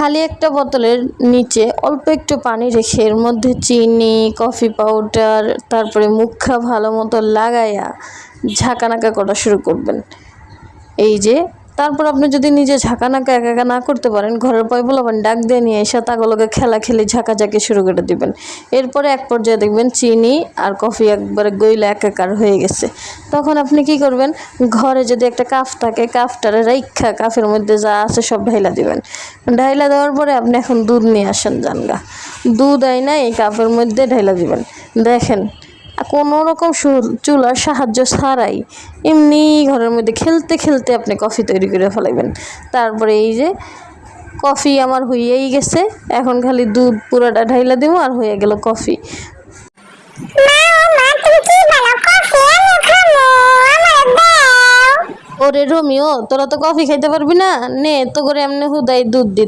খালি একটা বোতলের নিচে অল্প একটু পানি রেখে এর মধ্যে চিনি, কফি পাউডার, তারপরে মুখা ভালো মতো লাগাইয়া ঝাঁকানাকা করা শুরু করবেন। এই যে তারপর আপনি যদি নিজে ঝাঁকানাকা একা একা না করতে পারেন, ঘরের পোলাপান ডাক দিয়ে নিয়ে এসে তাগুলোকে খেলাখেলি ঝাঁকাঝাঁকি শুরু করে দিবেন। এরপরে এক পর্যায়ে দেখবেন চিনি আর কফি একবারে গইলা একাকার হয়ে গেছে। তখন আপনি কি করবেন, ঘরে যদি একটা কাপ থাকে কাপটারে রাইখা কাপের মধ্যে যা আছে সব ঢাইলা দিবেন। ঢাইলা দেওয়ার পরে আপনি এখন দুধ নিয়ে আসেন জানগা, দুধ আইনা এই কাপের মধ্যে ঢাইলা দিবেন। দেখেন কোনো রকম চুলার সাহায্য ছাড়াই এমনি ঘরের মধ্যে খেলতে খেলতে আপনি কফি তৈরি করে ফেলাইবেন। তারপরে এই যে কফি আমার হইয়েই গেছে, এখন খালি দুধ পুরাটা ঢাইলা দিব আর হয়ে গেল কফি। ওরে রোমিও, তোরা তো কফি খাইতে পারবি না, নে তো করে এমনি হুদাই দুধ দি।